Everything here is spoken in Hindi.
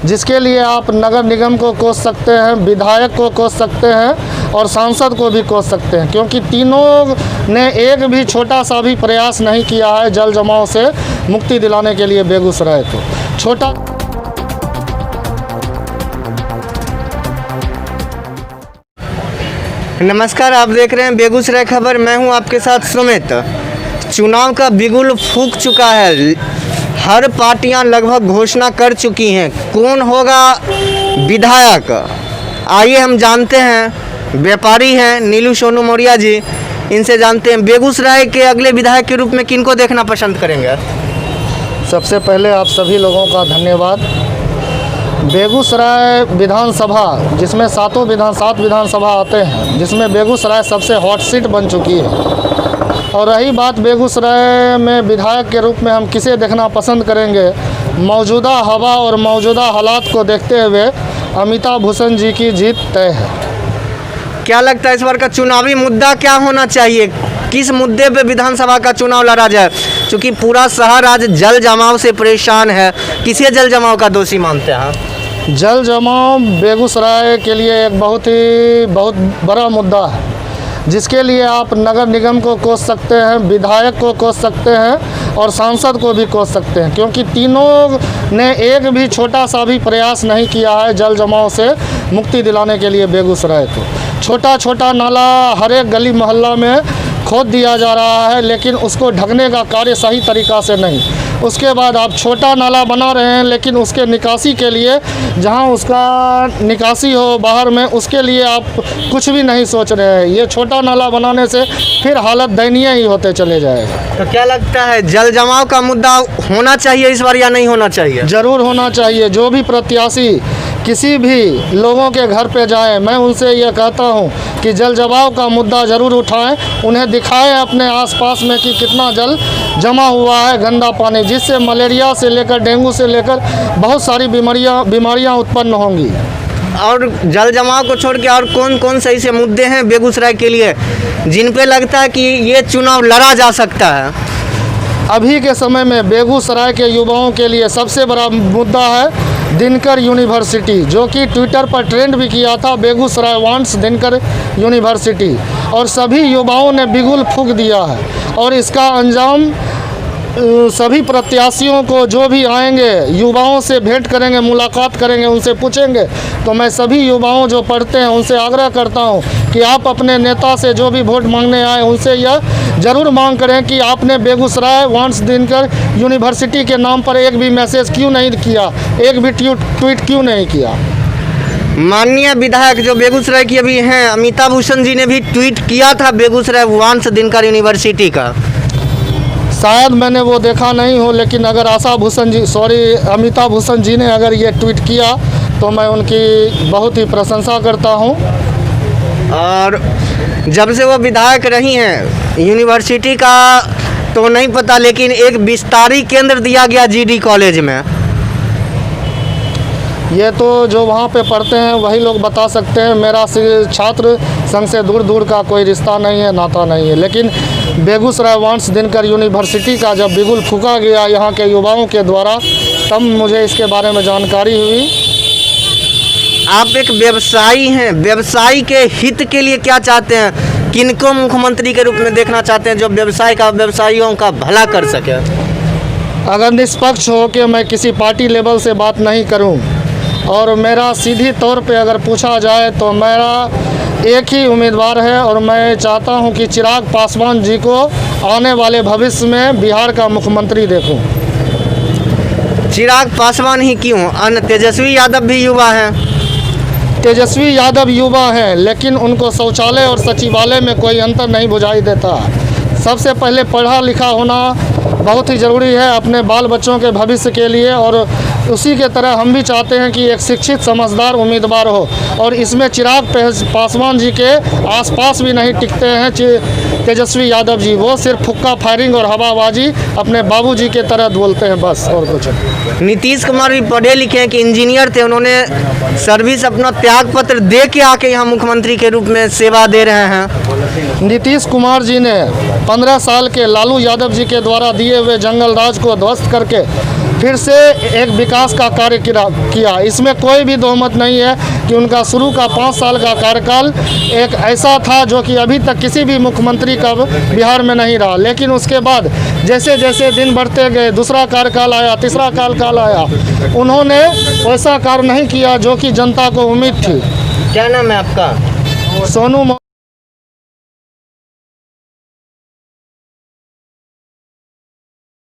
जिसके लिए आप नगर निगम को कोस सकते हैं, विधायक को कोस सकते हैं और सांसद को भी कोस सकते हैं, क्योंकि तीनों ने एक भी छोटा सा भी प्रयास नहीं किया है जल जमाव से मुक्ति दिलाने के लिए बेगूसराय को। छोटा नमस्कार, आप देख रहे हैं बेगूसराय खबर। मैं हूं आपके साथ सुमित। चुनाव का बिगुल फूंक चुका है, हर पार्टियां लगभग घोषणा कर चुकी हैं कौन होगा विधायक। आइए हम जानते हैं, व्यापारी हैं नीलू सोनू मौर्य जी, इनसे जानते हैं बेगूसराय के अगले विधायक के रूप में किनको देखना पसंद करेंगे। सबसे पहले आप सभी लोगों का धन्यवाद। बेगूसराय विधानसभा, जिसमें सात विधानसभा आते हैं, जिसमें बेगूसराय सबसे हॉट सीट बन चुकी है। और रही बात बेगूसराय में विधायक के रूप में हम किसे देखना पसंद करेंगे, मौजूदा हवा और मौजूदा हालात को देखते हुए अमिताभ भूषण जी की जीत तय है। क्या लगता है इस बार का चुनावी मुद्दा क्या होना चाहिए, किस मुद्दे पे विधानसभा का चुनाव लड़ा जाए? क्योंकि पूरा शहर आज जल जमाव से परेशान है, किसे जल जमाव का दोषी मानते हैं? जल जमाव बेगूसराय के लिए एक बहुत बड़ा मुद्दा है, जिसके लिए आप नगर निगम को कोस सकते हैं, विधायक को कोस सकते हैं और सांसद को भी कोस सकते हैं, क्योंकि तीनों ने एक भी छोटा सा भी प्रयास नहीं किया है जल जमाव से मुक्ति दिलाने के लिए बेगूसराय को। छोटा छोटा नाला हर एक गली मोहल्ला में खोद दिया जा रहा है, लेकिन उसको ढकने का कार्य सही तरीक़ा से नहीं। उसके बाद आप छोटा नाला बना रहे हैं, लेकिन उसके निकासी के लिए, जहां उसका निकासी हो बाहर में, उसके लिए आप कुछ भी नहीं सोच रहे हैं। ये छोटा नाला बनाने से फिर हालत दयनीय ही होते चले जाएगा। तो क्या लगता है जल जमाव का मुद्दा होना चाहिए इस बार या नहीं होना चाहिए? ज़रूर होना चाहिए। जो भी प्रत्याशी किसी भी लोगों के घर पे जाएं, मैं उनसे ये कहता हूं कि जल जमाव का मुद्दा ज़रूर उठाएं, उन्हें दिखाएं अपने आसपास में कि कितना जल जमा हुआ है, गंदा पानी, जिससे मलेरिया से लेकर डेंगू से लेकर बहुत सारी बीमारियां उत्पन्न होंगी। और जल जमाव को छोड़ के और कौन कौन से ऐसे मुद्दे हैं बेगूसराय के लिए जिन पे लगता है कि ये चुनाव लड़ा जा सकता है? अभी के समय में बेगूसराय के युवाओं के लिए सबसे बड़ा मुद्दा है दिनकर यूनिवर्सिटी, जो कि ट्विटर पर ट्रेंड भी किया था, बेगूसराय वांट्स दिनकर यूनिवर्सिटी, और सभी युवाओं ने बिगुल फूंक दिया है। और इसका अंजाम सभी प्रत्याशियों को, जो भी आएंगे, युवाओं से भेंट करेंगे, मुलाकात करेंगे, उनसे पूछेंगे। तो मैं सभी युवाओं जो पढ़ते हैं उनसे आग्रह करता हूं कि आप अपने नेता से, जो भी वोट मांगने आए, उनसे यह ज़रूर मांग करें कि आपने बेगूसराय वांट्स दिनकर यूनिवर्सिटी के नाम पर एक भी मैसेज क्यों नहीं किया, एक भी ट्वीट क्यों नहीं किया। माननीय विधायक जो बेगूसराय की अभी हैं अमिताभ भूषण जी ने भी ट्वीट किया था बेगूसराय वांट्स दिनकर यूनिवर्सिटी का। शायद मैंने वो देखा नहीं हो, लेकिन अगर अमिताभ भूषण जी ने अगर ये ट्वीट किया तो मैं उनकी बहुत ही प्रशंसा करता हूं। और जब से वो विधायक रही हैं, यूनिवर्सिटी का तो नहीं पता, लेकिन एक विस्तारी केंद्र दिया गया जीडी कॉलेज में। ये तो जो वहाँ पे पढ़ते हैं वही लोग बता सकते हैं। मेरा छात्र संघ से दूर का कोई रिश्ता नहीं है, नाता नहीं है। लेकिन बेगूसराय वांट्स दिनकर यूनिवर्सिटी का जब बिगुल फूंका गया यहाँ के युवाओं के द्वारा, तब मुझे इसके बारे में जानकारी हुई। आप एक व्यवसायी हैं, व्यवसायी के हित के लिए क्या चाहते हैं, किनको मुख्यमंत्री के रूप में देखना चाहते हैं जो व्यवसायियों का भला कर सके? अगर निष्पक्ष हो के मैं किसी पार्टी लेवल से बात नहीं करूं, और मेरा सीधी तौर पे अगर पूछा जाए तो मेरा एक ही उम्मीदवार है, और मैं चाहता हूं कि चिराग पासवान जी को आने वाले भविष्य में बिहार का मुख्यमंत्री देखूं। चिराग पासवान ही क्यों, अन्य तेजस्वी यादव भी युवा हैं। तेजस्वी यादव युवा हैं, लेकिन उनको शौचालय और सचिवालय में कोई अंतर नहीं बुझाई देता। सबसे पहले पढ़ा लिखा होना बहुत ही ज़रूरी है अपने बाल बच्चों के भविष्य के लिए, और उसी के तरह हम भी चाहते हैं कि एक शिक्षित समझदार उम्मीदवार हो। और इसमें चिराग पासवान जी के आसपास भी नहीं टिकते हैं तेजस्वी यादव जी। वो सिर्फ फुक्का फायरिंग और हवाबाजी अपने बाबूजी के तरह बोलते हैं, बस, और कुछ। नीतीश कुमार भी पढ़े लिखे हैं कि इंजीनियर थे, उन्होंने सर्विस अपना त्याग पत्र दे के आके यहाँ मुख्यमंत्री के रूप में सेवा दे रहे हैं। नीतीश कुमार जी ने 15 साल के लालू यादव जी के द्वारा दिए हुए जंगल राज को ध्वस्त करके फिर से एक विकास का कार्य किया। इसमें कोई भी दोहमत नहीं है कि उनका शुरू का 5 साल का कार्यकाल एक ऐसा था जो कि अभी तक किसी भी मुख्यमंत्री का बिहार में नहीं रहा। लेकिन उसके बाद जैसे जैसे दिन बढ़ते गए, दूसरा कार्यकाल आया, तीसरा कार्यकाल आया, उन्होंने वैसा कार्य नहीं किया जो कि जनता को उम्मीद थी। क्या नाम है आपका? सोनू